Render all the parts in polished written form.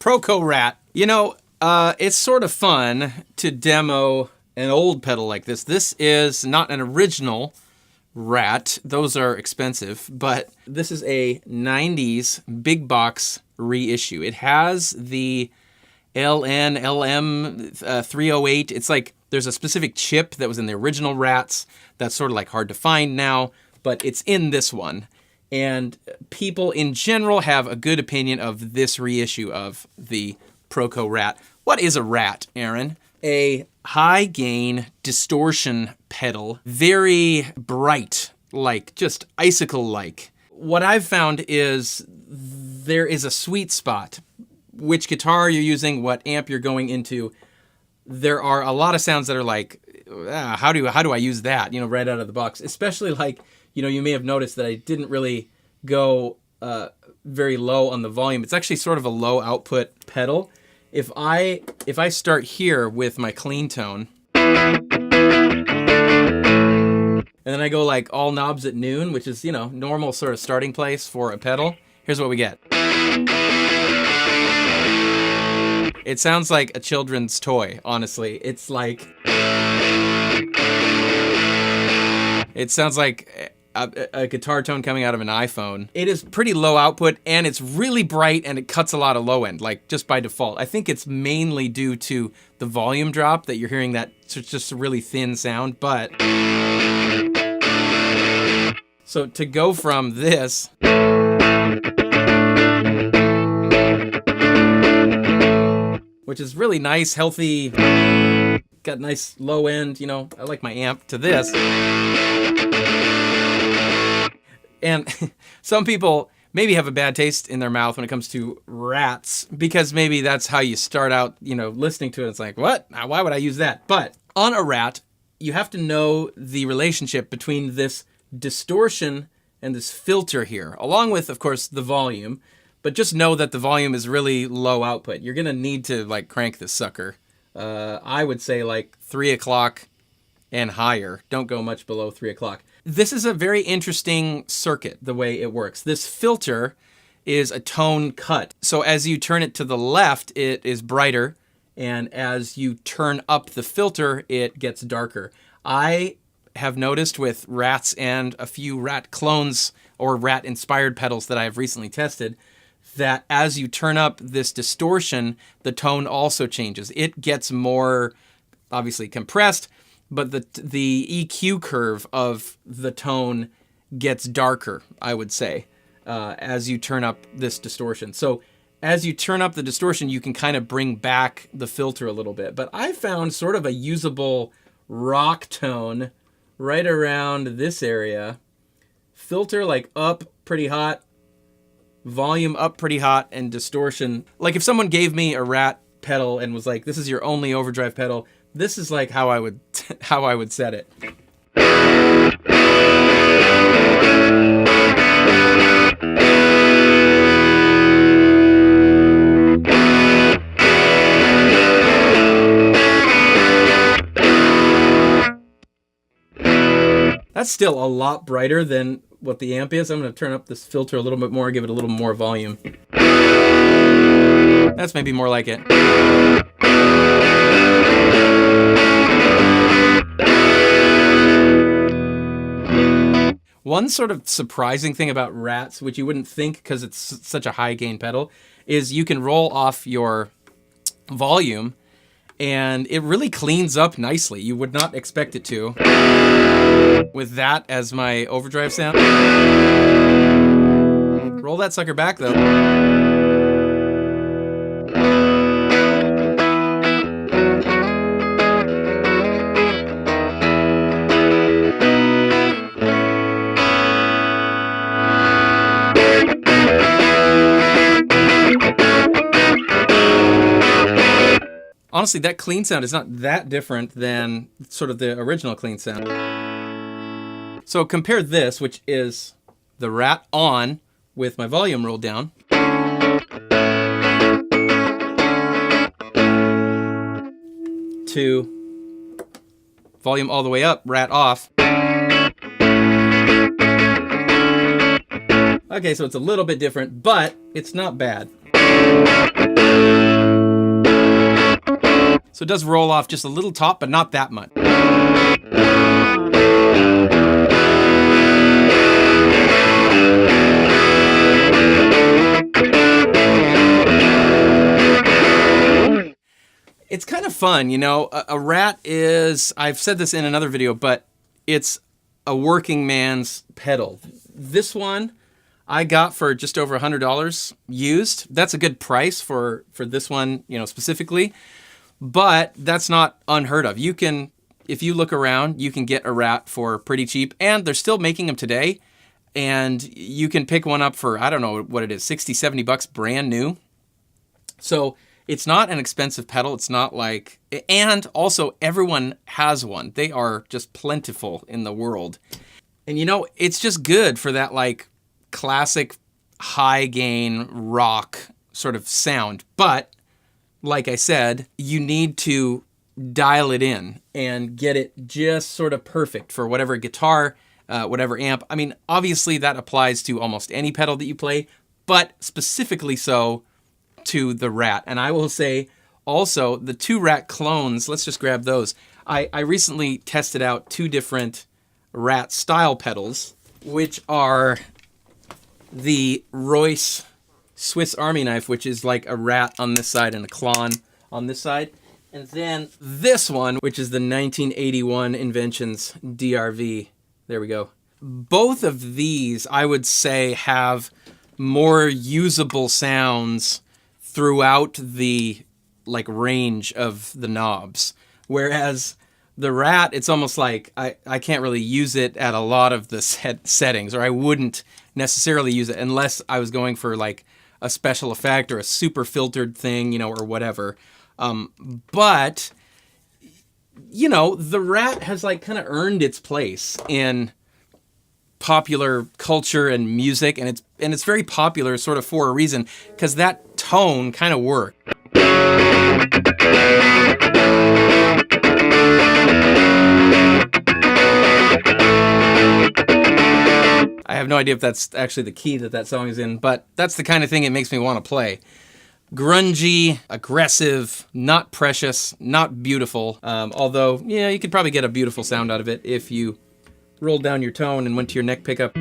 ProCo RAT. You know, it's sort of fun to demo an old pedal like this. This is not an original RAT. Those are expensive, but this is a 90s big box reissue. It has the LM 308. It's like there's a specific chip that was in the original RATs that's sort of like hard to find now, but it's in this one. And people in general have a good opinion of this reissue of the ProCo RAT. What is a RAT, Aaron? A high gain distortion pedal, very bright, like just icicle-like. What I've found is there is a sweet spot. Which guitar you're using, what amp you're going into. There are a lot of sounds that are like, how do I use that? You know, right out of the box. Especially like, you know, you may have noticed that I didn't really go very low on the volume. It's actually sort of a low output pedal. If I start here with my clean tone, and then I go like all knobs at noon, which is, you know, normal sort of starting place for a pedal, here's what we get. It sounds like a children's toy, honestly. It's like, it sounds like a guitar tone coming out of an iPhone. It is pretty low output, and it's really bright, and it cuts a lot of low end, like just by default. I think it's mainly due to the volume drop that you're hearing that it's just a really thin sound, but... So to go from this... which is really nice, healthy, got nice low end, you know, I like my amp, to this. And some people maybe have a bad taste in their mouth when it comes to RATs, because maybe that's how you start out, you know, listening to it. It's like, what? Why would I use that? But on a RAT, you have to know the relationship between this distortion and this filter here, along with, of course, the volume. But just know that the volume is really low output. You're gonna need to like crank this sucker. I would say like 3 o'clock and higher. Don't go much below 3 o'clock. This is a very interesting circuit, the way it works. This filter is a tone cut. So as you turn it to the left, it is brighter. And as you turn up the filter, it gets darker. I have noticed with RATs and a few RAT clones or RAT inspired pedals that I have recently tested, that as you turn up this distortion, the tone also changes. It gets more, obviously, compressed, but the EQ curve of the tone gets darker, I would say, as you turn up this distortion. So as you turn up the distortion, you can kind of bring back the filter a little bit. But I found sort of a usable rock tone right around this area. Filter like up pretty hot, volume up pretty hot, and distortion. Like if someone gave me a RAT pedal and was like, this is your only overdrive pedal, this is like how I would set it. That's still a lot brighter than what the amp is. I'm going to turn up this filter a little bit more, give it a little more volume. That's maybe more like it. One sort of surprising thing about RATs, which you wouldn't think because it's such a high gain pedal, is you can roll off your volume and it really cleans up nicely. You would not expect it to. With that as my overdrive sound. Roll that sucker back though. Honestly, that clean sound is not that different than sort of the original clean sound. So compare this, which is the RAT on with my volume rolled down. To volume all the way up, RAT off. Okay, so it's a little bit different, but it's not bad. So it does roll off just a little top, but not that much. It's kind of fun, you know. A Rat is, I've said this in another video, but it's a working man's pedal. This one I got for just over $100 used. That's a good price for this one, you know, specifically. But that's not unheard of. You can, if you look around, you can get a Rat for pretty cheap, and they're still making them today. And you can pick one up for, I don't know what it is, 60, 70 bucks brand new. So it's not an expensive pedal. It's not like, and also everyone has one. They are just plentiful in the world. And you know, it's just good for that like classic high gain rock sort of sound. But like I said, you need to dial it in and get it just sort of perfect for whatever guitar, whatever amp. I mean, obviously that applies to almost any pedal that you play, but specifically so to the Rat. And I will say also the two Rat clones, let's just grab those. I recently tested out two different Rat style pedals, which are the Reissue Swiss Army knife, which is like a rat on this side and a Klon on this side. And then this one, which is the 1981 Inventions DRV. There we go. Both of these, I would say, have more usable sounds throughout the like range of the knobs. Whereas the Rat, it's almost like I can't really use it at a lot of the settings, or I wouldn't necessarily use it unless I was going for like a special effect or a super filtered thing, you know, or whatever. But, you know, the Rat has like kind of earned its place in popular culture and music, and it's very popular sort of for a reason, because that tone kind of worked. I have no idea if that's actually the key that song is in, but that's the kind of thing it makes me want to play. Grungy, aggressive, not precious, not beautiful. Although, yeah, you could probably get a beautiful sound out of it if you rolled down your tone and went to your neck pickup.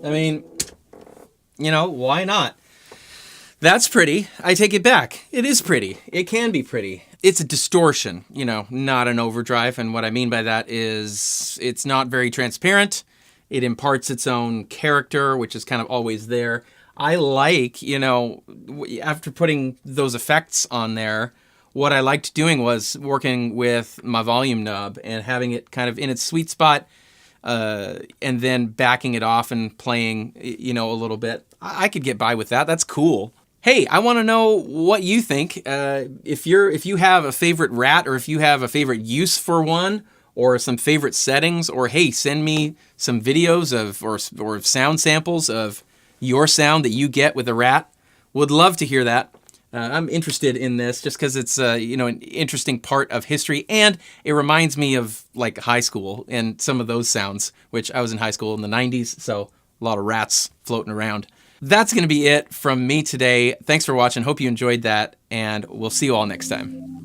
I mean, you know, why not? That's pretty. I take it back. It is pretty. It can be pretty. It's a distortion, you know, not an overdrive. And what I mean by that is it's not very transparent. It imparts its own character, which is kind of always there. I like, you know, after putting those effects on there, what I liked doing was working with my volume knob and having it kind of in its sweet spot, and then backing it off and playing, you know, a little bit. I could get by with that. That's cool. Hey, I want to know what you think. If you have a favorite Rat, or if you have a favorite use for one, or some favorite settings, or hey, send me some videos of or sound samples of your sound that you get with a rat. Would love to hear that. I'm interested in this just because it's an interesting part of history, and it reminds me of like high school and some of those sounds, which I was in high school in the 90s, so a lot of rats floating around. That's going to be it from me today. Thanks for watching. Hope you enjoyed that, and we'll see you all next time.